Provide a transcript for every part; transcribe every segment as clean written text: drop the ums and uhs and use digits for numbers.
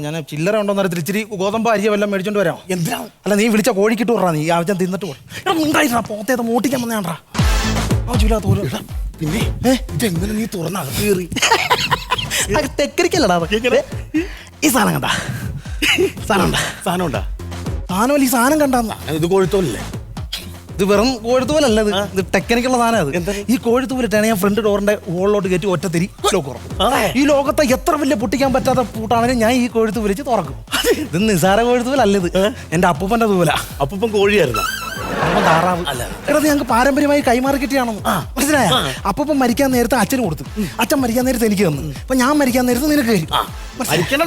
ഞാൻ ചില്ലറ ഉണ്ടോ നേരത്തിൽ ഇച്ചിരി ഗോതമ്പ് അരിയ വല്ലതും മേടിച്ചോണ്ട് വരാം. എന്തിനാ? അല്ല നീ വിളിച്ച കോഴിക്കിട്ട് വിടാ, നീ ആവശ്യം തിന്നിട്ട് പോടാ. പോത്തേത് മൂട്ടിക്കാൻ വന്നേണ്ടാ ആവശ്യമില്ലാത്ത. പിന്നെ ഇതെങ്ങനെ നീ തുറന്ന കയറി? തെക്കരിക്കല്ലടാ. ഈ സാധനം കണ്ടാ? സാധനം ഉണ്ടാ? സാധനമല്ല, ഈ സാധനം കണ്ടാ? ഇത് കോഴിത്തോലല്ലേ? ഇത് വെറും കോഴിത്തൂവലല്ല, ഇത് ടെക്നിക്കുള്ള സാധനം. അത് ഈ കോഴിത്തൂവലിട്ടാണ് ഞാൻ ഫ്രണ്ട് ഡോറിന്റെ ഹോളിലോട്ട് കയറ്റി ഒറ്റത്തിരി ലോക്ക് തുറക്കും. ഈ ലോകത്തെ എത്ര വലിയ പൊട്ടിക്കാൻ പറ്റാത്ത പൂട്ടാണെങ്കിലും ഞാൻ ഈ കോഴിത്തൂവൽ വെച്ച് തുറക്കും. ഇത് നിസാര കോഴിത്തൂവലല്ല, ഇത് എന്റെ അപ്പൂപ്പന്റെ തൂവല. അപ്പൂപ്പൻ കോഴിയായിരുന്നു? അപ്പം താറാവ്. എടാ ഞങ്ങൾക്ക് പാരമ്പര്യമായി കൈമാറി കിട്ടിയാണെന്ന് മനസ്സിലായ? അപ്പൂപ്പൻ മരിക്കാൻ നേരത്തെ അച്ഛന് കൊടുത്തു, അച്ഛൻ മരിക്കാൻ നേരത്തെ എനിക്ക് തന്നു, അപ്പൊ ഞാൻ മരിക്കാൻ നേരത്തെ നിനക്ക് തരും.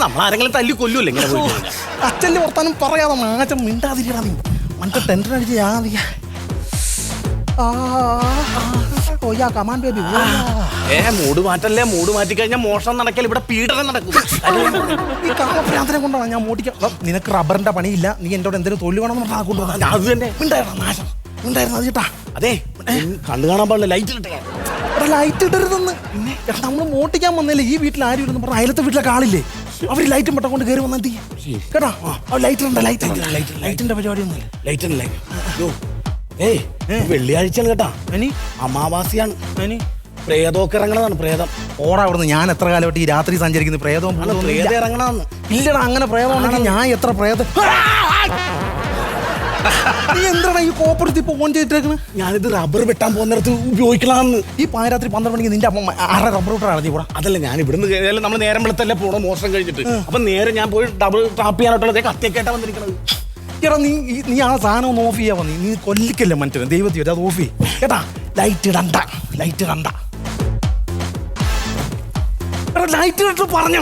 നമ്മളാരെങ്കിലും തല്ലി കൊല്ലൂല്ലേ ഇങ്ങനെ? അച്ഛന്റെ വർത്താനം പറയാതെ അച്ഛൻ മിണ്ടാതിരിക്കണ. നീ മറ്റേ ടെൻഷൻ അടിച്ച് ഞാൻ മൂട് മാറ്റല്ലേ? മൂട് മാറ്റി കഴിഞ്ഞാൽ മോഷണം നടക്കൽ, ഇവിടെ പീഡനം നടക്കും. ഈ കാമപ്രാന്തനെ കൊണ്ടാണ് ഞാൻ മോട്ടിക്കാം. നിനക്ക് റബ്ബറിന്റെ പണിയില്ല, നീ എന്നോട് എന്തെങ്കിലും തൊഴിൽ വേണമെന്ന് പറഞ്ഞാൽ കൊണ്ടുവന്നാ അത് തന്നെ നാശം ഉണ്ടായിരുന്നു. അത് ചേട്ടാ, അതെ കണ്ടു കാണാൻ പാടില്ല, ലൈറ്റ് ഇട്ടേ. ലൈറ്റ് ഇടരുതെന്ന്. നമ്മള് മോട്ടിക്കാൻ വന്നല്ലേ, ഈ വീട്ടിൽ ആരും ഇല്ലെന്ന് പറഞ്ഞ അയലത്തെ വീട്ടിലൊക്കെ ആളില്ലേ, അവര് ലൈറ്റും പെട്ട കൊണ്ട് കയറി വന്നിട്ട് കേട്ടാ. ലൈറ്റിന്റെ പരിപാടി ഒന്നുമില്ല. ലൈറ്റ് വെള്ളിയാഴ്ചയാണ് കേട്ടാ, അമാവാസിയാണ്. പ്രേതമൊക്കെ ഇറങ്ങണതാണ്. പ്രേതം ഓടാ അവിടുന്ന്. ഞാൻ എത്ര കാലമായിട്ട് ഈ രാത്രി സഞ്ചരിക്കുന്ന പ്രേതം ഇറങ്ങണമെന്ന്. ഇല്ലടാ, അങ്ങനെ പ്രേതം ഉണ്ടെങ്കിൽ ഞാൻ എത്ര പ്രേതം. നീ എന്താണ് ഈ കോപ്പറത്തി ഇപ്പൊ ഓൺ ചെയ്തിട്ടേക്കണ്? ഞാനിത് റബ്ബർ വെട്ടാൻ പോകുന്നിടത്ത് ഉപയോഗിക്കണമെന്ന്. ഈ പാരാത്രി 12 മണിക്ക് നിന്റെ അമ്മ ആരുടെ റബ്ബർ വെട്ടാണ് നീ കൂടെ? അതല്ല, ഞാൻ ഇവിടുന്ന് കയറിയാലും നമ്മൾ നേരം വെളുത്തല്ലേ പോണോ മോഷണം കഴിഞ്ഞിട്ട്. അപ്പൊ നേരെ ഞാൻ പോയി ഡബിൾ ടാപ്പ് ചെയ്യാനായിട്ടുള്ള കത്തിയൊക്കെയായിട്ടാ വന്നിരിക്കണത്. എടാ നീ ആ സാധനം ഒന്ന് ഓഫ് ചെയ്യാൻ വന്നി. നീ കൊല്ലിക്കല്ലേ മനുഷ്യനെ, ദൈവത്തിൽ അത് ഓഫ് ചെയ്യും കേട്ടാ. ലൈറ്റ് ഇടണ്ട. ലൈറ്റ് ഇട്ട് പറഞ്ഞാ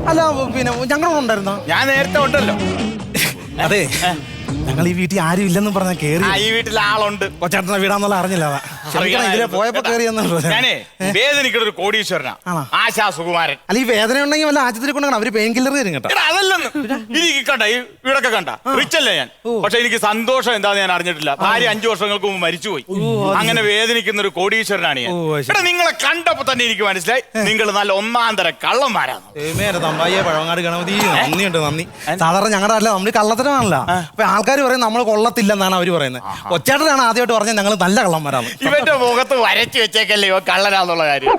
അല്ല പിന്നെ ഞങ്ങളോടുണ്ടായിരുന്നോ? ഞാൻ നേരത്തെ ഉണ്ടല്ലോ. അതെ, ഞങ്ങൾ ഈ വീട്ടിൽ ആരും ഇല്ലെന്നും പറഞ്ഞാൽ കേറി. ഈ വീട്ടിൽ ആളുണ്ട്. കൊച്ചേട്ടനെ വീടാന്നുള്ള അറിഞ്ഞില്ല. ഇതിലെ പോയപ്പോ കേറിയെന്നുള്ളൂ. ഞാനേ വേദനിക്കുന്ന ഒരു കോടീശ്വരനാ, ആശാ സുകുമാരൻ. അല്ല ഈ വേദന ഉണ്ടെങ്കിൽ വല്ല ആശുപത്രി കൊണ്ടാണ് അവര് പെയിൻ കില്ലർ തരും കേട്ടോ. അതല്ലെന്ന് എനിക്ക് കണ്ട ഈ വീടൊക്കെ കണ്ട റിച്ചല്ലേ ഞാൻ. പക്ഷെ എനിക്ക് സന്തോഷം എന്താന്ന് ഞാൻ അറിഞ്ഞിട്ടില്ല. ഭാര്യ 5 വർഷങ്ങൾക്ക് മുമ്പ് മരിച്ചുപോയി. അങ്ങനെ വേദനിക്കുന്ന ഒരു കോടീശ്വരനാണ് ഞാൻ. ഇവിടെ നിങ്ങളെ കണ്ടപ്പോ തന്നെ എനിക്ക് മനസ്സിലായി നിങ്ങൾ നല്ല ഒന്നാന്തര കള്ളന്മാരാണ്. തമ്പായെ പഴവങ്ങാട് ഗണപതി നന്ദി. സാധാരണ ഞങ്ങളുടെ അല്ല, നമ്മള് കള്ളത്തരമാണല്ലോ. അപ്പൊ ആൾക്കാർ പറയും നമ്മൾ കൊള്ളത്തില്ലെന്നാണ് അവര് പറയുന്നത്. കൊച്ചേട്ടനാണ് ആദ്യമായിട്ട് പറഞ്ഞത് ഞങ്ങൾ നല്ല കള്ളന്മാരാണ്. ഇവന്റെ മുഖത്ത് വരച്ചു വെച്ചേക്കല്ലേ ഇവ കള്ളനാന്നുള്ള കാര്യം.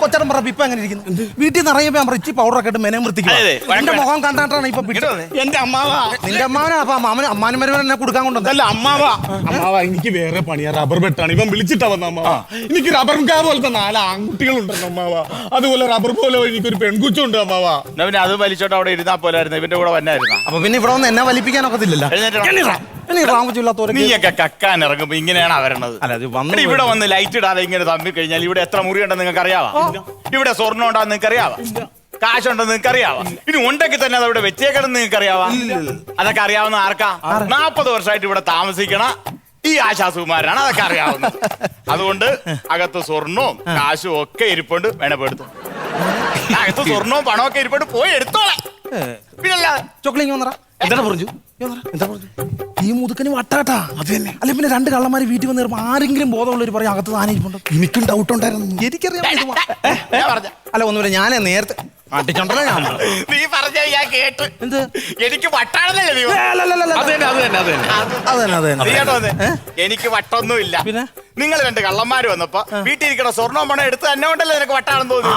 കൊച്ചേട്ടൻ പറഞ്ഞ ഇപ്പൊ എങ്ങനെ ഇരിക്കുന്നു? വീട്ടിൽ നിന്ന് ഇറങ്ങിയപ്പോ ഞാൻ ഇച്ചി പൗഡറൊക്കെ ഇട്ട് മെനം വൃത്തിക്കും. എന്റെ മുഖം കണ്ടാട്ടാണ് ഇപ്പൊ എന്റെ അമ്മാവാ. നിന്റെ അമ്മാവനാ. അപ്പൊ അമ്മാനും മരുമനെ എന്നെ കൊടുക്കാൻ കൊണ്ടുവന്നല്ല. അമ്മാവാ എനിക്ക് വേറെ പണിയാ, റബ്ബർ വെട്ടാണ്. ഇവൻ വിളിച്ചിട്ടാ വന്ന അമ്മാവാ. എനിക്ക് റബ്ബർ കാ പോലത്തെ 4 ആൺകുട്ടികളുണ്ടല്ലോ അമ്മാവാ. അതുപോലെ റബ്ബർ പോലെ എനിക്കൊരു പെൺകുച്ചുണ്ട് അമ്മാവാ. പിന്നെ അത് വലിച്ചോട്ട് അവിടെ ഇരുന്നാ പോലായിരുന്നു, ഇവന്റെ കൂടെ വന്നായിരുന്നു. അപ്പൊ പിന്നെ ഇവിടെ വന്ന് എന്നെ വലിപ്പിക്കാനൊക്കത്തില്ലല്ലോ. നീയൊക്കെ കക്കാൻ ഇറങ്ങുമ്പോ ഇങ്ങനെയാണ് വരണത്. ഇവിടെ വന്ന് ലൈറ്റ് ഇടാതെ ഇങ്ങനെ തമ്മി കഴിഞ്ഞാൽ ഇവിടെ എത്ര മുറി ഉണ്ടെന്ന് നിങ്ങൾക്ക് അറിയാവാ? ഇവിടെ സ്വർണ്ണം ഉണ്ടാന്ന് നിങ്ങൾക്ക് അറിയാവാ? കാശുണ്ടെന്ന് നിങ്ങൾക്ക് അറിയാവാ? ഇനി ഉണ്ടെങ്കിൽ തന്നെ അത് ഇവിടെ വെച്ചേക്കണമെന്ന് നിങ്ങൾക്ക് അറിയാവാ? അതൊക്കെ അറിയാവുന്ന ആർക്കാ? 40 വർഷമായിട്ട് ഇവിടെ താമസിക്കണ ഈ ആശാസുകുമാരനാണ് അതൊക്കെ അറിയാവുന്നത്. അതുകൊണ്ട് അകത്ത് സ്വർണവും കാശും ഒക്കെ ഇരിപ്പുണ്ട്, വേണപ്പെടുത്തു. അകത്ത് സ്വർണവും പണവും ഒക്കെ ഇരിപ്പുണ്ട്, പോയി എടുത്തോളാം. പിന്നല്ല ചോക്ലേറ്റ് വന്നറ. എന്താ പറഞ്ഞു? ഈ മുതുക്കന് വട്ടാട്ടാ. അത് തന്നെ. അല്ലെ പിന്നെ 2 കള്ളന്മാര് വീട്ടിൽ വന്ന് കയറുമ്പോ ആരെങ്കിലും ബോധമുള്ളവർ പറയും അകത്ത് താനെ ഇരിപ്പുണ്ടോ? എനിക്കും ഡൗട്ട് ഉണ്ടായിരുന്നു. എനിക്കറിയാം. അല്ല ഒന്നുമില്ല, ഞാൻ നേരത്തെ അടിച്ചോണ്ടല്ലോ ഞാൻ. നീ പറഞ്ഞ ഞാൻ കേട്ട്. എന്ത്? എനിക്ക് വട്ടാണെന്നല്ലേ നീ? എനിക്ക് വട്ടൊന്നുമില്ല. പിന്നെ നിങ്ങൾ 2 കള്ളന്മാര് വന്നപ്പോ വീട്ടിൽ ഇരിക്കണ സ്വർണ്ണം പണം എടുത്ത് തന്നെ കൊണ്ടല്ലേ നിനക്ക് വട്ടാണെന്ന് തോന്നി?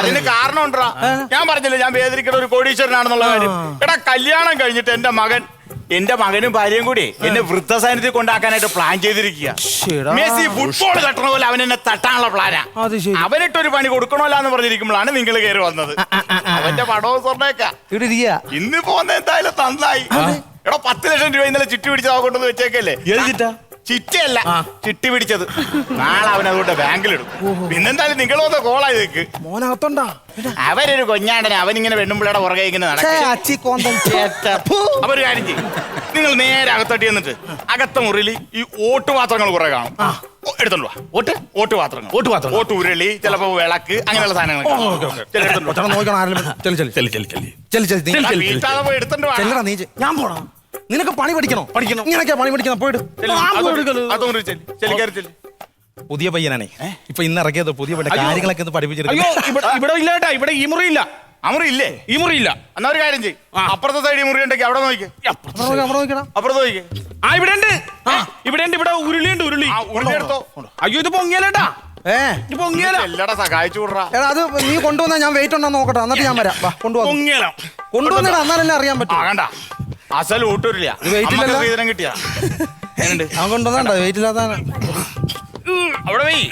അതിന് കാരണം ഉണ്ടാ. ഞാൻ പറഞ്ഞില്ല ഞാൻ വേദനിക്കുന്ന ഒരു കോടീശ്വരനാണെന്നുള്ള കാര്യം. എടാ കല്യാണം കഴിഞ്ഞിട്ട് എന്റെ മകനും ഭാര്യയും കൂടി എന്നെ വൃദ്ധസൈന്യത്തിൽ കൊണ്ടാക്കാനായിട്ട് പ്ലാൻ ചെയ്തിരിക്കുക. മെസ്സി ഫുട്ബോൾ തട്ടണ പോലെ അവൻ എന്നെ തട്ടാനുള്ള പ്ലാനാ. അവനിട്ടൊരു പണി കൊടുക്കണമല്ലോ എന്ന് പറഞ്ഞിരിക്കുമ്പോഴാണ് നിങ്ങൾ കയറി വന്നത്. അവന്റെ പടവും സ്വർണ്ണേക്കാ ഇന്ന് പോകുന്ന എന്തായാലും തന്നായി. എടാ 10 ലക്ഷം രൂപ ഇന്നലെ ചിട്ടി പിടിച്ചത് കൊണ്ടുവന്ന് വെച്ചേക്കല്ലേ? ചിറ്റയല്ല, ചിട്ടി പിടിച്ചത്. നാളെ അവൻ അതുകൊണ്ട് ബാങ്കിലിടും. പിന്നെന്തായാലും നിങ്ങൾ വന്ന കോളായി നിൽക്ക്. മോനകത്തോണ്ടാ അവരൊരു കൊഞ്ഞാണ്ടനെ അവനിങ്ങനെ വെണ്ണുമ്പിള്ളയുടെ പുറകെ ഇങ്ങനെ നടക്കും. അപ്പൊ ഒരു കാര്യം ചെയ്യും, നിങ്ങൾ നേരെ അകത്തോട്ട് ചെന്നിട്ട് അകത്ത മുറിയിൽ ഈ ഓട്ടുപാത്രങ്ങൾ കുറെ കാണും. എടുത്തോണ്ട് വാ. ഓട്ടുപാത്രങ്ങൾ, ഓട്ട് ഉരുളി, ചിലപ്പോ വിളക്ക്, അങ്ങനെയുള്ള സാധനങ്ങൾ വീട്ടാതെ പോയി എടുത്തോണ്ട് വാ. ഞാൻ പോണോ? നിനക്ക് പണി പഠിക്കണോ? ഇങ്ങനെയൊക്കെ പണി പഠിക്കണം. പോയിട്ട് പുതിയ പയ്യനാണേ, ഇപ്പൊ ഇന്ന് ഇറക്കിയത് പുതിയ കാര്യങ്ങളൊക്കെ ഒന്ന് പഠിപ്പിച്ചിരിക്കും. ഇവിടെ ഇല്ല കേട്ടാ, ഇവിടെ ഈ മുറി ഇല്ല. അമുറി ഇല്ലേ? ഈ മുറി ഇല്ല. എന്നാ ഒരു കാര്യം ചെയ്യും, അപ്പുറത്തെ സൈഡിൽ മുറി ഉണ്ടെങ്കിൽ അവിടെ നോക്കിക്കേ. അപ്പുറത്ത് നോക്കിക്കേ. ഇവിടെ ഉണ്ട്, ഇവിടെ ഉരുളിയുണ്ട്. ഉരുളി എടുത്തോ. അയ്യോ ഇത് പൊങ്ങിയാലേട്ടാ, പൊങ്ങിയാല. എല്ലാടാ സഹായിച്ചു വിടറാ. അത് നീ കൊണ്ടുവന്നാ ഞാൻ വെയിറ്റ് ഉണ്ടോ നോക്കട്ടെ, എന്നിട്ട് ഞാൻ വരാം. പൊങ്ങിയാല കൊണ്ടുവന്നിട്ട് എന്നാലല്ലേ അറിയാൻ പറ്റും. കണ്ട അസൽ ഊട്ടൂരില്ല, ശ്രീധരൻ കിട്ടിയ അവൻ കൊണ്ടുവന്നാ വെയിറ്റ് ഇല്ലാതാണ്. അവിടെ പോയി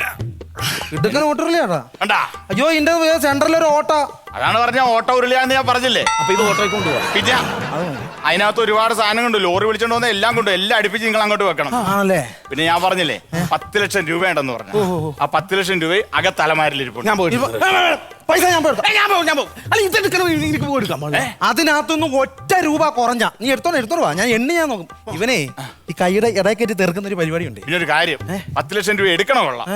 ഇടുക്കൻ ഓട്ടറില്ലാട്ടാ. കണ്ടാ? അയ്യോ ഇതിന്റെ സെന്ററിലൊരു ഓട്ട. അതാണ് പറഞ്ഞ ഓട്ടോ ഉരുളിയാന്ന് ഞാൻ പറഞ്ഞില്ലേ. അപ്പൊ ഇത് ഓട്ടോയ്ക്ക് കൊണ്ടുപോകാം. പിന്നെ അതിനകത്ത് ഒരുപാട് സാധനം കൊണ്ട് ലോറി വിളിച്ചോണ്ട് വന്ന എല്ലാം കൊണ്ട് എല്ലാം അടുപ്പിച്ച് നിങ്ങൾ അങ്ങോട്ട് വെക്കണം. ആണല്ലേ? പിന്നെ ഞാൻ പറഞ്ഞില്ലേ 10 ലക്ഷം രൂപ ഉണ്ടെന്ന് പറഞ്ഞു. ആ 10 ലക്ഷം രൂപ അകത്തലമാരിലിരിപ്പുണ്ട്. ഞാൻ പോയിട്ട് പൈസ ഞാൻ അതിനകത്തൊന്നും ഒറ്റ രൂപ കുറഞ്ഞ നീ എടുത്തോണ്ട് വാ, ഞാൻ എണ്ണി ഞാൻ നോക്കും. ഇവനെ ഈ കൈയുടെ ഇടയ്ക്കേറ്റ് തീർക്കുന്ന ഒരു പരിപാടി ഉണ്ട്. പിന്നെ ഒരു കാര്യം, 10 ലക്ഷം രൂപ എടുക്കണോ കൊള്ളാം.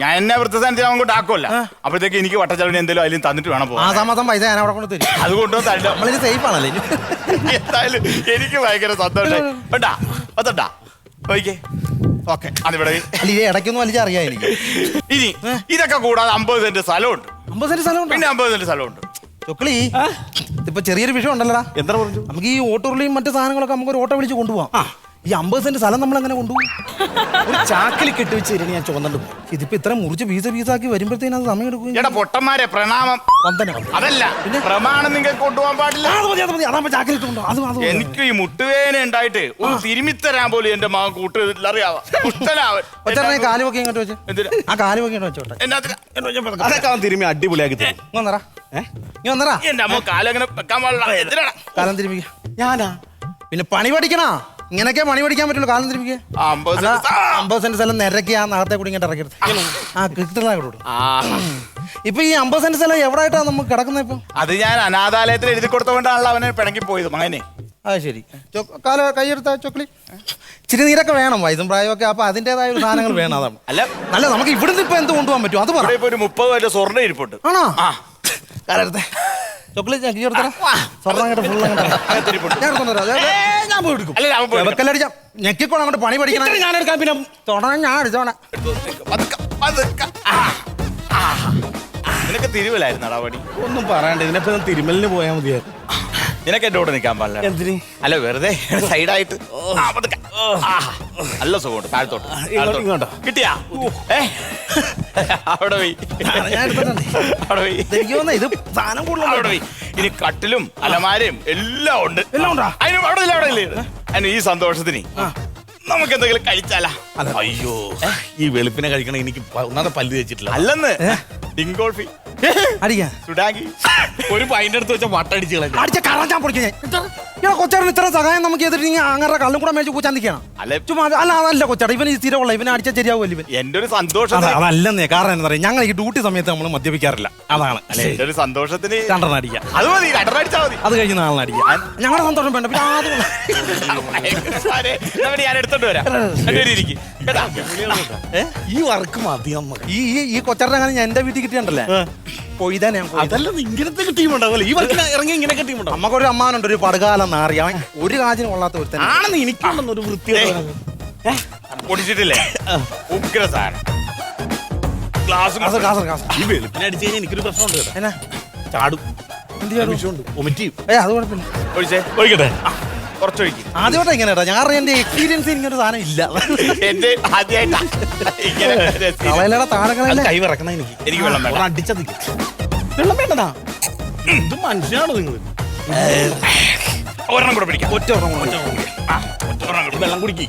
ഞാൻ എന്നെ വൃത്തസ്ഥാനത്തിൽ അങ്ങോട്ട് ആക്കുമല്ല. അപ്പോഴത്തേക്ക് എനിക്ക് വട്ടച്ചെലവിന് എന്തെങ്കിലും അതിലും തന്നിട്ട് വേണം പോകാൻ. മാസം പൈസ ഞാൻ അവിടെ കൊണ്ട് തരും. അതുകൊണ്ട് നമ്മളിത് സേഫ് ആണല്ലേ. എന്തായാലും എനിക്ക് ഭയങ്കര സന്തോഷം. വേണ്ടാ പത്തണ്ടാ ഓക്കെ ഓക്കെ. അതിവിടെ ഇടയ്ക്കൊന്നും വലിച്ചറിയാം എനിക്ക്. ഇനി ഇതൊക്കെ കൂടാതെ 50 സെന്റ് സ്ഥലമുണ്ട്. 50 സെന്റ് സ്ഥലമുണ്ട്. പിന്നെ 50 സെന്റ് സ്ഥലമുണ്ട്. ചൊക്കളി, ഇപ്പൊ ചെറിയൊരു വിഷയം ഉണ്ടല്ലോടാ. എന്താ പറഞ്ഞു? നമുക്ക് ഈ ഓട്ടോറിലെയും മറ്റു സാധനങ്ങളൊക്കെ നമുക്ക് ഒരു ഓട്ടോ വിളിച്ച് കൊണ്ടുപോകാം. ഈ 50 സെന്റ് സ്ഥലം നമ്മൾ എങ്ങനെ കൊണ്ടുപോകും? ഒരു ചാക്കിൽ കെട്ടിവെച്ച് തരുന്ന ഞാൻ ചുവന്നിട്ട്. ഇതിപ്പോ ഇത്ര മുറിച്ച് പീസാക്കി വരുമ്പോഴത്തേനും അത് സമയം എടുക്കും. എടാ പൊട്ടന്മാരെ, പ്രണാമം. അതല്ല പ്രമാണം നിങ്ങൾക്ക് കൊണ്ടുപോകാൻ പാടില്ല. എനിക്ക് ഈ മുട്ടുവേദന ഉണ്ടായിട്ട് ഒന്ന് തിരുമിത്തരാൻ പോലും എന്റെ മകൻ കൂട്ടുകാരിലറിയാവാ. കാല് പൊക്കി ഇങ്ങോട്ട് വെച്ച്. ആ കാല് പൊക്കി വെച്ചോട്ടെ. അതൊക്കെ അവൻ തിരുമ്മി അടിപൊളിയാക്കി തരും. എന്റെ അമ്മ കാലങ്ങനെ വെക്കാൻ പാടില്ല. എന്തിനാണ് കാലം തിരുമിക്ക? ഞാനാ പിന്നെ പണി പഠിക്കണോ? ഇങ്ങനെയൊക്കെ പണി പഠിക്കാൻ പറ്റുള്ളൂ. കാലം തിരുമിക്ക. 50 സെന്റ് സ്ഥലം നിരക്കി ആ നാളത്തെ കൂടി ഇങ്ങോട്ട് ഇറക്കരുത്. ഇപ്പൊ ഈ 50 സെന്റ് സ്ഥലം എവിടെ ആയിട്ടാണ് നമുക്ക് കിടക്കുന്നത് ഇപ്പൊ? അത് ഞാൻ അനാഥാലയത്തിൽ എഴുതി കൊടുത്തോണ്ടാണല്ലോ അവനെ പിണങ്ങി പോയത് മകനെ. അത് ശരി. കൈയെടുത്ത ചൊക്കളി ഇച്ചിരി നീരൊക്കെ വേണം, വയസ്സും പ്രായമൊക്കെ. അപ്പൊ അതിന്റേതായ ഒരു സാധനങ്ങൾ വേണം. അതാണ് അല്ല നമുക്ക് ഇവിടുന്ന് ഇപ്പൊ എന്ത് കൊണ്ടുപോകാൻ പറ്റും അത് പറ. ഒരു 30 വരെ സ്വർണ്ണം ഇരിപ്പുണ്ട്. ആണോ? കാലെടുത്തേ ചൊക്കളി ഞെക്കിക്കോണം അങ്ങോട്ട് പണി പഠിക്കണം. ഞാൻ എടുക്കാം. പിന്നെ തുടങ്ങാൻ ഞാൻ അടിച്ചോണേ. നിനക്ക് തിരുവല്ലായിരുന്നടാ പണി? ഒന്നും പറയണ്ട, ഇതിനൊക്കെ തിരുമലിന് പോയാൽ മതിയായിരുന്നു. നിനക്ക് എന്റെ കൂടെ നിൽക്കാൻ പാടില്ല. എന്തിന്? അല്ല വെറുതെ സൈഡായിട്ട്. നല്ല സുഖമുണ്ട്. താഴത്തോട്ട് ഇങ്ങോട്ടോ കിട്ടിയാ? അവിടെ പോയി ഇത് സാധനം കൂടുതൽ. അവിടെ പോയി. ഇനി കട്ടിലും അലമാരയും എല്ലാം ഉണ്ട്. അതിന് അവിടെ ഇല്ല, അവിടെ ഇല്ല. അതിന് ഈ സന്തോഷത്തിന് നമുക്ക് എന്തെങ്കിലും കഴിച്ചാലാ? അയ്യോ ഈ വെളുപ്പിനെ കഴിക്കണം. എനിക്ക് ഒന്നാമത്തെ പല്ല് തേച്ചിട്ടില്ല. അല്ലെന്ന് ഡിങ്കോൾഫി അടിക്കാ സുഡാങ്കി ഒരു പൈൻ്റെ അടുത്ത് വെച്ച വട്ടടിച്ച് കളഞ്ഞു. അടിച്ച കറങ്ങാൻ പൊടിക്കാൻ കൊച്ചാറിന് ഇത്ര സഹായം നമുക്ക് എതിർത്ത് അങ്ങനെ കള്ളും കൂടെ മേടിച്ച് പൂച്ചാൻ നിൽക്കണം. അല്ല അതല്ല കൊച്ചാട, ഇവന് ഈ സ്ഥിരമുള്ള ഇവനെ അടിച്ചാൽ ശരിയാവുമല്ലോ. ഇവൻ എന്റെ ഒരു സന്തോഷം അതല്ലെന്നേ. കാരണം എന്താ പറയാ, ഞങ്ങൾ ഈ ഡ്യൂട്ടി സമയത്ത് നമ്മൾ മദ്യപിക്കാറില്ല. അതാണ് എന്റെ ഒരു സന്തോഷത്തിന്. രണ്ടെണ്ണം അടിക്കാം. അത് മതി, രണ്ടെണ്ണം അടിച്ചാൽ മതി. അത് കഴിഞ്ഞ് നാളെ അടിക്കാം. ഞങ്ങളുടെ സന്തോഷം വേണ്ട. ഞാൻ എടുത്തോണ്ട് വരാം. ഈ വർക്ക് മതി നമുക്ക്. ഈ കൊച്ചാറിനെ അങ്ങനെ ഞാൻ എന്റെ വീട്ടിൽ കിട്ടിയുണ്ടല്ലേ കൊയ്താൻ. അതല്ല ഇങ്ങനത്തെ ടീമുണ്ടാവുമല്ലോ. ഈ വർക്കിന് ഇറങ്ങി ഇങ്ങനെയൊക്കെ ടീമുണ്ടാവും. നമുക്കൊരു അമ്മാനുണ്ട്, ഒരു പടുകാലം നാറി. അവൻ ഒരു കാര്യം കൊള്ളാത്ത ഒരു തന്നെ ആണെന്ന് എനിക്കുണ്ടെന്ന് ഒരു വൃത്തി പൊടിച്ചിട്ടില്ലേ ഉഗ്ര സാധനം. ഗ്ലാസ് ഈ വെളുപ്പിനെ അടിച്ചു കഴിഞ്ഞാൽ എനിക്കൊരു പ്രശ്നമുണ്ട് കേട്ടോ. എന്നാ ചാടും. അത് കുഴപ്പമില്ല. ഒഴിച്ചേ, ഒഴിക്കട്ടെ. കുറച്ചൊഴിക്കും. ആദ്യമായിട്ടാ ഇങ്ങനെ കേട്ടോ. ഞാൻ എന്റെ എക്സ്പീരിയൻസ് ഇങ്ങനൊരു സാധനം ഇല്ല. എന്റെ ആദ്യമായിട്ടാ താഴെ കൈ വിറക്കണം. എനിക്ക് വെള്ളം വേണം. അടിച്ചത് വെള്ളം വേണ്ടതാ. ഇത് മനുഷ്യനാണോ നിങ്ങൾ? ഒരെണ്ണം കൂടെ പിടിക്കാം. ഒറ്റ വെള്ളം കുടിക്ക്.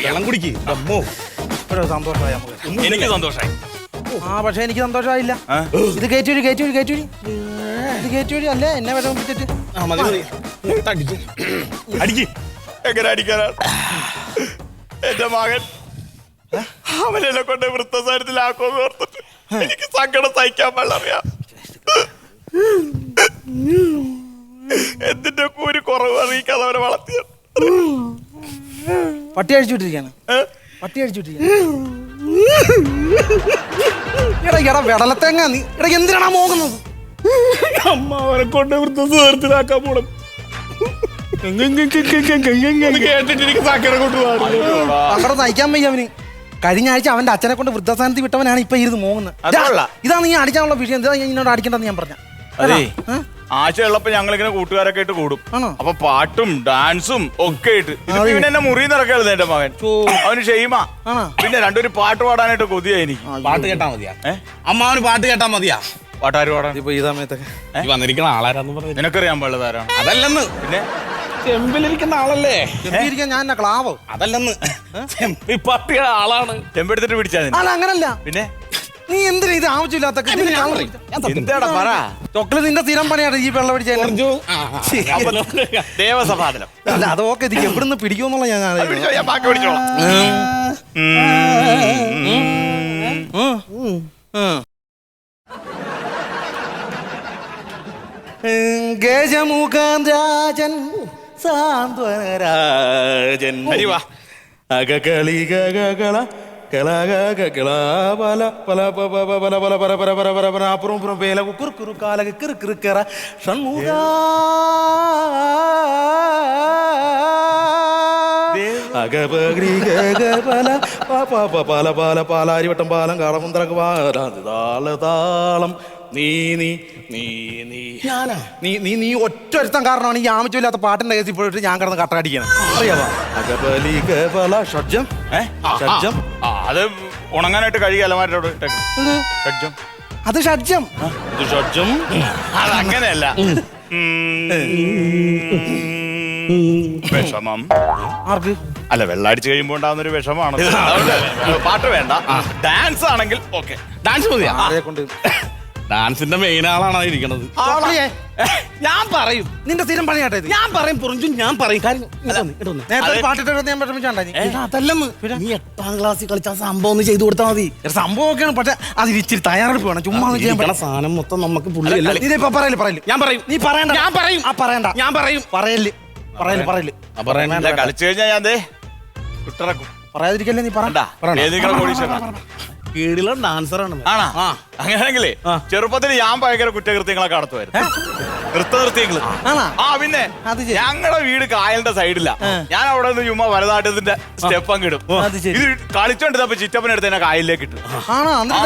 വെള്ളം കുടിക്ക്. അമ്മോ സന്തോഷമായി. എനിക്ക് സന്തോഷമായി. പക്ഷെ എനിക്ക് സന്തോഷമായില്ല. ഇത് കയറ്റൂരി ഇത് കയറ്റൂരി അല്ലേ എന്നെ വിഷമിപ്പിച്ചിട്ട്. എങ്ങനെ അടിക്കാനാണ് എന്റെ മകൻ? അവനെ കൊണ്ട് വൃത്തസാരത്തിലാക്കുമെന്ന് ഓർത്തിട്ട് എനിക്ക് സങ്കടം സഹിക്കാൻ പാടില്ല. എന്തിന്റെ കൂരി കുറവ് അറിയിക്കാതെ അവനെ വളർത്തിയ പട്ടി അഴിച്ചുവിട്ടിരിക്കാണ്. പട്ടി അഴിച്ചുവിട്ടിരിക്കാണ്. എടാ വെടലത്തേങ്ങ നീ എടാ എന്തിനാണ് മോങ്ങുന്നത്? അമ്മാവനെ കൊണ്ട് വൃദ്ധസാരത്തിലാക്കാൻ പോണം. കേട്ടിട്ട് എനിക്ക് സാക്കനെ കൊണ്ട് അങ്ങനെ നയിക്കാൻ വയ്യ അവന്. കഴിഞ്ഞ ആഴ്ച അവന്റെ അച്ഛനെ കൊണ്ട് വൃദ്ധസ്ഥാനത്ത് വിട്ടവനാണ് ഇപ്പൊ ഇരുന്ന് മോങ്ങുന്നത്. ഇതാണ് നീ അടിക്കാനുള്ള വിഷയം. എന്താ എന്നോട് അടിക്കണ്ടെന്ന് ഞാൻ പറഞ്ഞ. ആശയുള്ളപ്പോ ഞങ്ങളിങ്ങനെ കൂട്ടുകാരൊക്കെ ആയിട്ട് കൂടും. അപ്പൊ പാട്ടും ഡാൻസും ഒക്കെ ആയിട്ട് എന്നെ മുറി നടക്കരുത് എന്റെ മകൻ. അവന് ഷെയ്മ. പിന്നെ രണ്ടൊരു പാട്ട് പാടാനായിട്ട് കൊതിയാ എനിക്ക്. പാട്ട് കേട്ടാ മതിയാ? അമ്മാവന് പാട്ട് കേട്ടാ മതിയാ? പാട്ടാര് പാടാൻ ഇപ്പൊ ഈ സമയത്തൊക്കെ വന്നിരിക്കുന്ന ആളാരാന്ന് പറഞ്ഞു. നിനക്കറിയാൻ പാടില്ല ആരാണ്? അതല്ലെന്ന്. പിന്നെ ചെമ്പിലിരിക്കുന്ന ആളല്ലേ? ഞാൻ ക്ലാവോ? അതല്ലെന്ന്. ചെമ്പി പാട്ടിയുടെ ആളാണ്. ചെമ്പെടുത്തിട്ട് പിടിച്ചാ അല്ല അങ്ങനല്ല. പിന്നെ നീ എന്തിനാ ഇത് ആവശ്യമില്ലാത്ത എന്താടാ പറ. ചൊക്കല് നിന്റെ സ്ഥിരം പണിയാണ് ഈ വെള്ളം പിടിച്ച ദേവസഭാതലം. അല്ല അതൊക്കെ ഇത് എവിടുന്ന് പിടിക്കുമെന്നുള്ള ഞാൻ ബാക്കി പിടിച്ചോളാം. ഗജമുഖൻ രാജൻ സാന്ത്വനരാജൻ അകകളി ഗകള അപ്പുറം പുറം പേല കുറുക്കുറു കാലക കിറുക്കിറുക്കറ ഷൺമുഖ അകപഗ്രി ഗഗപല പല പല പാലാരിവട്ടം പാലം കാളമുന്തറക്ക് താളം നീ നീ നീ നീ നീ നീ നീ ഒറ്റ ഒരുത്തം കാരണമാണ് ഈ ആമച്ചില്ലാത്ത പാട്ടിന്റെ കേസിൽ പോയിട്ട് ഞാൻ കിടന്ന് കട്ടടിക്കണം. അറിയാവാ ഷഡ്ജം ഷഡ്ജം അത് ഉണങ്ങാനായിട്ട് കഴിയുക അലമാരോട്. അത് ഷഡ്ജം. ഷഡ്ജം അതങ്ങനെയല്ല. വിഷമം ആർക്ക്? അല്ല വെള്ളടിച്ച് കഴിയുമ്പോ ഉണ്ടാവുന്നൊരു വിഷമാണ്. പാട്ട് വേണ്ട, ഡാൻസ് ആണെങ്കിൽ ഓക്കെ. ഡാൻസ് മതിയാ? കൊണ്ട് ഡാൻസിന്റെ മെയിൻ ആളാണ് ഇരിക്കണത്. ഞാൻ പറയും. നിന്റെ സ്ഥിരം പണിയാട്ടെ ഇത്. ഞാൻ പറയും പുറഞ്ചു. ഞാൻ പറയും കാര്യം. നേരത്തെ പാട്ടിട്ട് ഞാൻ വിഷമിച്ചാണ്ടായി. അതല്ലെന്ന്. നീ 8ാം ക്ലാസ്സിൽ കളിച്ച സംഭവം ഒന്ന് ചെയ്തു കൊടുത്താൽ മതി. സംഭവമൊക്കെയാണ്. പക്ഷെ അതിൽ ഇച്ചിരി തയ്യാറെടുപ്പ് വേണം. ചുമ്മാ സാധനം മൊത്തം നമുക്ക് പറയല്. ഞാൻ പറയും. നീ പറയണ്ട. ഞാൻ പറയും. പറയണ്ട. ഞാൻ പറയും. പറയല്. കളിച്ചു കഴിഞ്ഞാൽ ഞാൻ വിട്ടിറക്കും. പറയാതിരിക്കല്ലേ നീ പറയണ്ട. കീഴിലുള്ള ഡാൻസറാണ്. ആണോ? അങ്ങനെയാണെങ്കിലേ ചെറുപ്പത്തിൽ ഞാൻ ഭയങ്കര കുറ്റകൃത്യങ്ങളൊക്കെ നടത്തുമായിരുന്നു. നൃത്തകൃത്യങ്ങള്. പിന്നെ ഞങ്ങളുടെ വീട് കായലിന്റെ സൈഡില്ല. ഞാൻ അവിടെ നിന്ന് ചുമ്മാ ഭരതനാട്യത്തിന്റെ സ്റ്റെപ്പ് അങ്ങിടും. ഇത് കളിച്ചോണ്ടിരുന്നപ്പോ ചിറ്റപ്പനെടുത്ത് എന്നെ കായലിലേക്ക് ഇട്ടു.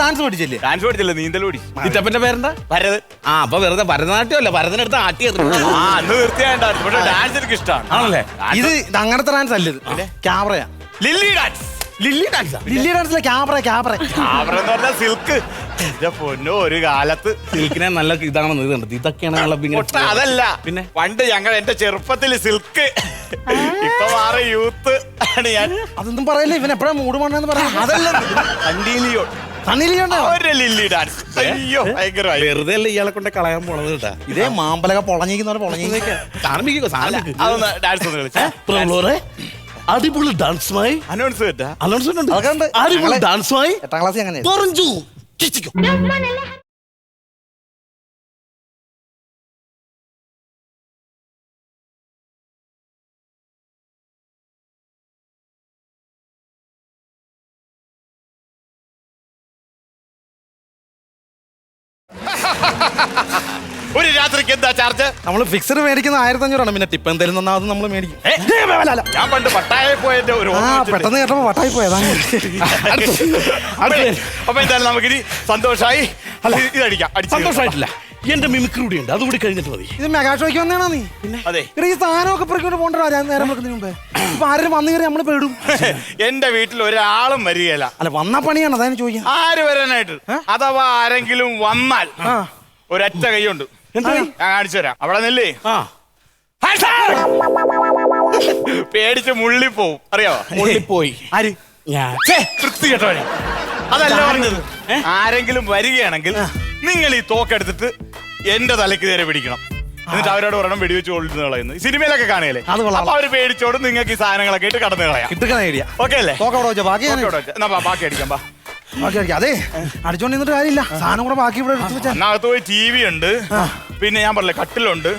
ഡാൻസ് പഠിച്ചില്ലേ? ഡാൻസ് പഠിച്ചില്ല, നീന്തൽ പഠി. ചിറ്റപ്പന്റെ പേരെന്താ? ഭരത്. അപ്പൊ വെറുതെ ഭരതനാട്യമല്ല, ഭരതനെടുത്ത് ആട്ടിയത്. അന്ന് തീർച്ചയായിട്ടും. പക്ഷെ ഡാൻസ് എനിക്ക് ഇഷ്ടമാണ്. ആണല്ലേ? ഇത് അങ്ങനത്തെ ഡാൻസ് അല്ല. ഇത് ക്യാമറയാ. Lily dance. ലില്ലി ഡാൻസിലെ ക്യാമറ എന്ന് പറഞ്ഞാൽ സിൽക്ക്. എന്റെ പൊന്നോ, ഒരു കാലത്ത് സിൽക്കിനെ നല്ല ഇതാണെന്ന് ഇതുണ്ട്. ഇതൊക്കെയാണ് അതല്ല. പിന്നെ പണ്ട് എന്റെ ചെറുപ്പത്തിൽ സിൽക്ക്, ഇപ്പൊ മാറി യൂത്ത് ആണ് ഞാൻ. അതൊന്നും പറയല്ലേ. ഇവൻ എപ്പോഴാ മൂട് മണ്ണെന്ന് പറയാം. അതല്ല ലില്ലി ഡാൻസ്. അയ്യോ ഭയങ്കരമായി. വെറുതെ അല്ല ഇയാളെ കൊണ്ട് കളയാൻ പോണത് കേട്ടാ. ഇതേ മാമ്പലക പൊളഞ്ഞിരിക്കുന്ന ഡാൻസ് ഒന്ന് കളിച്ചാ അടിപൊളി ഡാൻസുമായി അനൗൺസ്മെന്റ് അടിപൊളി ഡാൻസുമായി 8ാം ക്ലാസ് അങ്ങനെ പറഞ്ഞു. ഒരു രാത്രിക്ക് എന്താ ചാർജ്? നമ്മള് ഫിക്സഡ് മേടിക്കുന്ന 1500 പിന്നെ ടിപ്പ് എന്തായാലും അത് നമ്മൾ മേടിക്കും. ഞാൻ പണ്ട് പട്ടായ പോയതിന്റെ ഒരു പെട്ടെന്ന് കേട്ടപ്പോ പട്ടായി പോയതാ. അപ്പൊ എന്തായാലും നമുക്കിനി സന്തോഷമായി ഇതടിക്കാം. സന്തോഷമായിട്ടില്ല, എന്റെ മിമിക്രി കൂടി ഉണ്ട്. അതുകൂടി കഴിഞ്ഞിട്ട് മതി. ഇത് മെഗാ ഷോയ്ക്ക് വന്നേണോ നീ? അതെ. ഈ സാധനമൊക്കെ പെറുക്കൊണ്ട് പോകണ്ടോ? നേരം വെക്കുന്നതിന് മുമ്പേ ഇപ്പൊ ആരും വന്നു കയറി നമ്മള് പേടും. എന്റെ വീട്ടിൽ ഒരാളും വരികയില്ല. അല്ല വന്ന പണിയാണ്, അതാണ് ചോദിക്കാം. ആര് വരാനായിട്ട്? അഥവാ ആരെങ്കിലും വന്നാൽ ഒരൊറ്റ കൈയുണ്ട്. ഞാൻ കാണിച്ചു തരാം. അവിടെ നില്ലേ പേടിച്ച് മുള്ളിപ്പോവും. അറിയാവോ? മുള്ളിപ്പോയി. ആര്? ഞാൻ. വൃത്തികെട്ടവനെ. അതല്ല പറഞ്ഞത്. ആരെങ്കിലും വരികയാണെങ്കിൽ നിങ്ങൾ ഈ തോക്കെടുത്തിട്ട് എന്റെ തലയ്ക്ക് നേരെ പിടിക്കണം. എന്നിട്ട് അവരോട് പറയണം വെടിവെച്ച് കൊള്ളുന്ന കളയുന്നു. സിനിമയിലൊക്കെ കാണുകയല്ലേ? അപ്പൊ അവര് പേടിച്ചോട് നിങ്ങൾക്ക് ഈ സാധനങ്ങളൊക്കെ ഇട്ട് കടന്നു കളയാം. ഓക്കെ അല്ലേ? ബാക്കി അടിക്കാം. അതെ, അടിച്ചോണ്ട് നിന്നിട്ട് കാര്യമില്ല. സാധനം കൂടെ ബാക്കി ഇവിടെ അകത്ത് പോയി ടി വി ഉണ്ട്, പിന്നെ ഞാൻ പറഞ്ഞില്ലേ കട്ടിലുണ്ട്.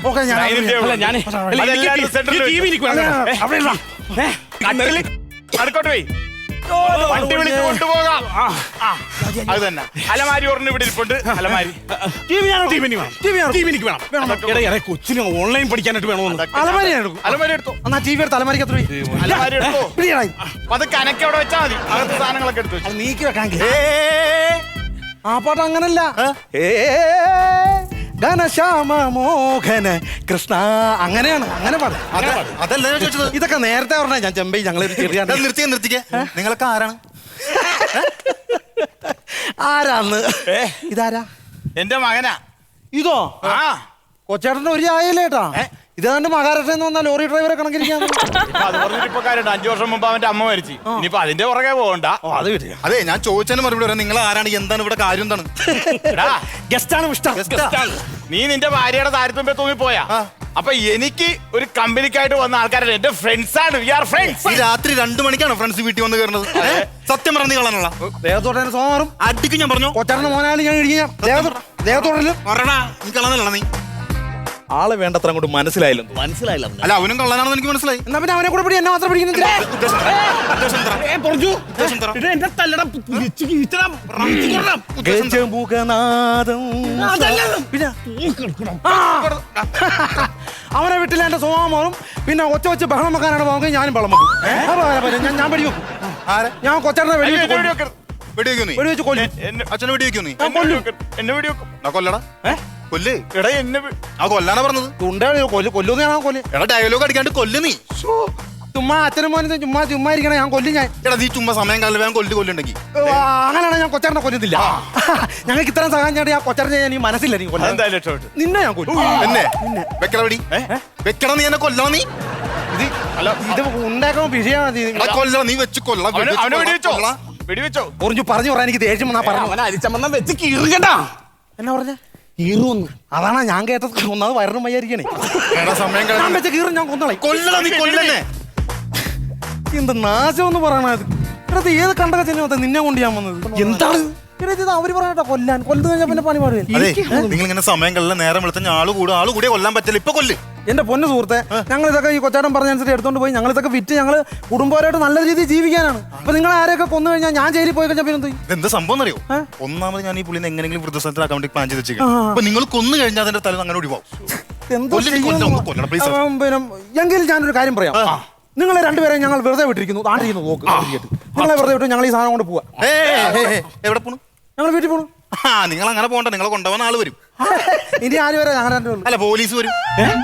കട്ടില് അടുക്കോട്ട് പോയി വണ്ടി വിളിച്ച് കൊണ്ടുപോകാം. അത് തന്നെ. അലമാരി ഒരെണ്ണം ഇവിടെ ഇരിപ്പുണ്ട്. അലമാരി കൊച്ചിന് ഓൺലൈൻ പഠിക്കാനായിട്ട് വേണമെന്ന്. അലമാരി എടുക്കും. അലമാരി എടുത്തോ. എന്നാ ടി വി എടുത്ത് അലമാരിക്ക് എത്ര അലമാരി എടുത്തോ. അത് കനക്ക് അവിടെ വെച്ചാൽ മതി. അകത്ത് സാധനങ്ങളൊക്കെ എടുത്തു വെച്ചു. നീക്കി വെക്കാമെങ്കിൽ ആ പാട്ട് അങ്ങനല്ല. ഘനശ്യാമ മോഹന കൃഷ്ണ അങ്ങനെയാണ്. അങ്ങനെ പാടും. അതല്ല ഞാൻ ചോദിച്ചത്. ഇതൊക്കെ നേരത്തെ പറഞ്ഞ ഞാൻ ചെമ്പൈ ഞങ്ങളൊരു ചെറിയ നിർത്തിക്കേ നിങ്ങളൊക്കെ ആരാണ്? ആരാന്ന് ഇതാരാ? എന്റെ മകനാ ഇതോ? ആ കൊച്ചേട്ടന്റെ ഒരു ആയല്ലേട്ടാ. ഇതാണ്ട് മഹാരാഷ്ട്രയിൽ നിന്ന് വന്ന ലോറി ഡ്രൈവറെ കണക്കിരിക്കാൻ. അത് പറഞ്ഞിട്ട് ഇപ്പൊ കാര്യമുണ്ട്. 5 വർഷം മുമ്പ് അവന്റെ അമ്മ മരിച്ചു. ഇനിയിപ്പോ അതിന്റെ പുറകെ പോകണ്ട. അത് കിട്ടിയ അതെ ഞാൻ ചോദിച്ചതിന് മറുപടി പറയാം. നിങ്ങൾ ആരാണ്? എന്താണ് ഇവിടെ കാര്യം? എന്താണ്? ഗസ്റ്റാണ് മിസ്റ്റർ. നീ നിന്റെ ഭാര്യയുടെ താരത്തുമ്പേ തൂങ്ങിപ്പോയാ. അപ്പൊ എനിക്ക് ഒരു കമ്പനിക്കായിട്ട് വന്ന ആൾക്കാരുടെ എന്റെ ഫ്രണ്ട്സ് ആണ്. We are friends. ഈ രാത്രി 2 മണിക്കാണോ ഫ്രണ്ട്സ് വീട്ടിൽ വന്ന് കയറുന്നത്? സത്യം പറഞ്ഞ കളാനുള്ള ദേഹത്തോടെ സോമാറും അടിക്കും ഞാൻ പറഞ്ഞു. കൊച്ചാറിന്റെ മോനായാലും ഞാൻ ഇടിക്കും. ദേഹത്തോടലും പറടാ നീ കളന്നല്ല. നീ ആളെ വേണ്ടത്ര അങ്ങോട്ട് മനസ്സിലായില്ല. അല്ല അവനും കള്ളനാണെന്ന് എനിക്ക് മനസ്സിലായി. എന്നാ പിന്നെ അവനെ കൂടെ പിടി. എന്നെ മാത്രം പിടിക്കുന്നില്ല. അവനെ വിട്ടില്ല എന്റെ സ്വഭാവം. പിന്നെ ഒച്ച വെച്ച് ബഹളം വെക്കാനാണ് പോകുന്നത്. ഞാനും ബഹളം വെക്കും. ഞാൻ വെടി വെക്കും. ഞാൻ കൊച്ചാറിനെ വെടി വെച്ച് വെടിവെക്കൂ നീ? വെടി വെച്ച് കൊല്ലും. അച്ഛനെ വെടിവെക്കൂ നീ? എന്നെ വെടിവെക്കും. കൊല്ലടാ കൊല്ല്. എടാ എന്നെ ആ കൊല്ലാനാ പറഞ്ഞത്. കൊല്ലുന്ന ഞാൻ കൊല്ലും. എടാ ഡയലോഗ് അടിക്കാണ്ട് കൊല്ല് നീ. ചുമ്മാ അച്ഛനും മോനും ചുമ്മാ ഇരിക്കണേ. ഞാൻ കൊല്ലും. ഞാൻ എടാ നീ ചുമ്മാ സമയം കാലം വേഗം കൊല്ലുണ്ടെങ്കിൽ അങ്ങനെയാണ് ഞാൻ കൊച്ചാറിനെ കൊല്ലുന്നില്ല. ഞങ്ങൾക്ക് ഇത്രയും സഹായം ചെയ്യേണ്ടി ആ കൊച്ചാറിനെ ഞാൻ മനസ്സില്ല. നീ കൊല്ലാൻ എന്തായാലും രക്ഷപ്പെട്ടു. നിന്നെ ഞാൻ കൊല്ലും. എന്നെ വെക്കട വെടി വെക്കണം. നീ എന്നെ കൊല്ലണം. നീ ഇത് അല്ല ഇത് ഉണ്ടാക്കുമ്പോ വിഷയമാണ്. കൊല്ലണം. നീ വെച്ച് കൊല്ലാം. അവനെ വെടിവെച്ചോ. വെടിവെച്ചോ. പറഞ്ഞു പറയാൻ എനിക്ക് ദേഷ്യം വന്നാ പറഞ്ഞു. അരിച്ചമ്മന്നം വെച്ച് കീറുകട്ടാ. എന്നാ പറഞ്ഞ കീറുന്ന്? അതാണ് ഞാൻ കേട്ടത്. ഒന്നാമത് വയറിനും വയ്യായിരിക്കണേ. സമയം ഞാൻ വെച്ച കീറും ഞാൻ കൊന്നളെ. കൊല്ലണം. നീ കൊല്ലന്നെ. എന്ത് നാശം എന്ന് പറയണത്. ഇത് ഏത് കണ്ടക ചെന്ന നിന്നെ കൊണ്ട് ഞാൻ വന്നത്. എന്താണ് അവര് പറയട്ടോ കൊല്ലാൻ. കൊല്ലു കഴിഞ്ഞാൽ പിന്നെ പണി പാടില്ല. നിങ്ങൾ ഇങ്ങനെ സമയം കളില്ല. നേരം വെളുത്ത ആള് കൂടെ കൊല്ലാൻ പറ്റില്ല. ഇപ്പൊ കൊല്ല്. എന്റെ പൊന്നു സുഹൃത്തെ, ഞങ്ങൾ ഇതൊക്കെ ഈ കൊച്ചാട്ടൻ പറഞ്ഞനുസരിച്ച് എടുത്തോണ്ട് പോയി ഞങ്ങൾ ഇതൊക്കെ വിറ്റ് ഞങ്ങൾ കുടുംബപരമായിട്ട് നല്ല രീതിയിൽ ജീവിക്കാനാണ്. അപ്പൊ നിങ്ങൾ ആരെയൊക്കെ കൊന്നു കഴിഞ്ഞാൽ ഞാൻ ജയിലിൽ പോയി കഴിഞ്ഞാൽ പിന്നെ എന്ത് സംഭവം അറിയോ? ഒന്നാമത് ഞാൻ ഈ പുള്ളിനെ എങ്ങനെയെങ്കിലും വൃദ്ധസ്ഥലത്തിൽ അക്കൗണ്ടിൽ പ്ലാൻ ചെയ്ത് വെച്ചേക്കാം. അപ്പൊ നിങ്ങൾ കൊന്നു കഴിഞ്ഞാൽ അതിന്റെ തല അങ്ങനെ ഒഴിവാവും. പിന്നെ എങ്കിലും ഞാനൊരു കാര്യം പറയാം. നിങ്ങളെ രണ്ടുപേരെ ഞങ്ങൾ വെറുതെ വിട്ടിരിക്കുന്നു. താണ്ടിരിക്കുന്നു നോക്ക്. നിങ്ങളെ വെറുതെ വിട്ടു ഞങ്ങൾ ഈ സാധനം കൊണ്ട് പോവാ. എവിടെ പോണു? ഞങ്ങൾ വീട്ടിൽ പോണു. നിങ്ങൾ അങ്ങനെ പോകണ്ട. നിങ്ങളെ കൊണ്ടുപോകാൻ ആള് വരും. ഇനി ആര് വരെ ഞങ്ങൾ രണ്ടുപേരും. അല്ല പോലീസ് വരും.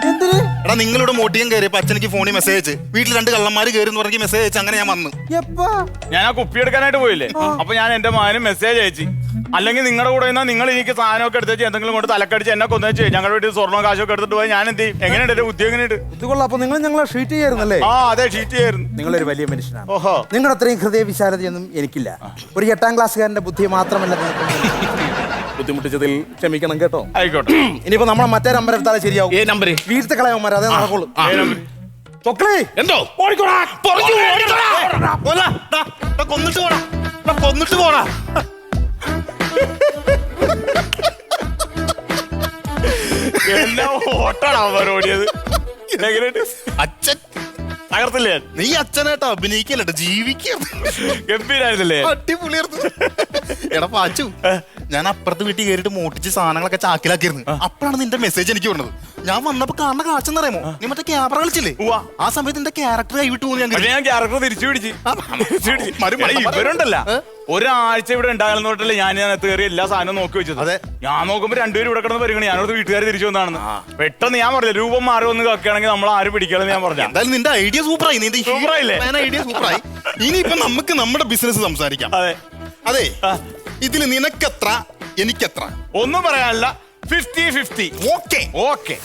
എന്തിന്? എടാ നിങ്ങളുടെ മോട്ടിയും കയറിയപ്പോ അച്ഛനിക്ക് ഫോണിൽ മെസ്സേജ് അയച്ച് വീട്ടിൽ 2 കള്ളന്മാര് കയറി എന്ന് പറഞ്ഞ് മെസ്സേജ് അയച്ച് അങ്ങനെ ഞാൻ വന്നു. എപ്പാ? ഞാൻ ആ കുപ്പി എടുക്കാനായിട്ട് പോയില്ലേ. അപ്പൊ ഞാൻ എന്റെ മകന് മെസ്സേജ് അയച്ചു. അല്ലെങ്കിൽ നിങ്ങളുടെ കൂടെ നിന്നാൽ നിങ്ങൾ എനിക്ക് സാധനമൊക്കെ എടുത്ത് വെച്ച് എന്തെങ്കിലും കൊണ്ട് തലക്കടിച്ച് എന്നെ കൊന്നു ഞങ്ങളുടെ വീട്ടിൽ സ്വർണ്ണോ കാശൊക്കെ എടുത്തിട്ട് പോയി ഞാൻ എന്ത് ചെയ്യും? എങ്ങനെയുണ്ട് എന്റെ ബുദ്ധി? എങ്ങനെയുണ്ട്? ഇതുകൊള്ളാം. അപ്പൊ നിങ്ങൾ ഞങ്ങളെ ഷീറ്റ് ചെയ്യായിരുന്നല്ലേ? ആ അതെ, ഷീറ്റ് ചെയ്യായിരുന്നു. നിങ്ങളൊരു വലിയ മനുഷ്യനാണ്. ഓഹോ. നിങ്ങളുടെ അത്രയും ഹൃദയ വിശാലതയൊന്നും എനിക്കില്ല. ഒരു 8ാം ക്ലാസ്സുകാരന്റെ ബുദ്ധി മാത്രമല്ല. ബുദ്ധിമുട്ടിച്ചതിൽ ക്ഷമിക്കണം കേട്ടോ. ആയിക്കോട്ടെ. ഇനിയിപ്പോ നമ്മളെ മറ്റേ നമ്പർ എടുത്താലേ ശരിയാവും. ഏ നമ്പര്? വീഴ്ത്ത കളയന്മാർ അതേ നടക്കുള്ളൂ. ചൊക്കളി എന്തോ കൊന്നിട്ട് പോടാ. കൊന്നിട്ട് പോടാ. എല്ലാം ഓട്ടാണ് അവന്മാർ ഓടിയത്. അച്ഛൻ തകർത്തില്ലേ? നീ അച്ഛനായിട്ട് അഭിനയിക്കല്ലോ, ജീവിക്കുക. ഗംഭീരായിരുന്നില്ലേ? അടിപൊളിയായിരുന്നു. എടാ പാച്ചു, ഞാൻ അപ്പുറത്ത് വീട്ടിൽ കയറിയിട്ട് മോട്ടിച്ച് സാധനങ്ങളൊക്കെ ചാക്കിലാക്കിയിരുന്നു. അപ്പോഴാണ് നിന്റെ മെസ്സേജ് എനിക്ക് വന്നത്. ഞാൻ വന്നപ്പോ കാണുന്ന കാഴ്ചന്നറിയാമോ? നീ മറ്റേ ക്യാമറ കളിച്ചില്ലേ? ആ സമയത്ത് നിന്റെ ക്യാരക്ടർ കൈവിട്ട് പോകുന്നു. ഞാൻ ക്യാരക്ടർ തിരിച്ചു പിടിച്ച് ഇവരുണ്ടല്ല ഒരാഴ്ച ഇവിടെ ഉണ്ടാകുന്നോട്ടല്ലേ ഞാൻ കയറി എല്ലാ സാധനവും നോക്കി വെച്ചത്. അതെ, ഞാൻ നോക്കുമ്പോ രണ്ടുപേരും ഇവിടെ കിടന്ന് പരിഗണി. ഞാനോട് വീട്ടുകാർ തിരിച്ചു വന്നാണെന്ന് പെട്ടെന്ന് ഞാൻ പറഞ്ഞില്ല. രൂപം മാറി ഒന്ന് കക്കുകയാണെങ്കിൽ നമ്മൾ ആരും പിടിക്കണം ഞാൻ പറഞ്ഞു. എന്തായാലും നിന്റെ ഐഡിയ സൂപ്പറായി. നിന്റെ സൂപ്പറായില്ലേ? ഐഡിയ സൂപ്പറായി. ഇനിയിപ്പോ നമുക്ക് നമ്മുടെ ബിസിനസ് സംസാരിക്കാം. അതെ അതെ, ഇതിൽ നിനക്കെത്ര എനിക്കെത്ര ഒന്നും പറയാനില്ല. 50-50. Okay okay.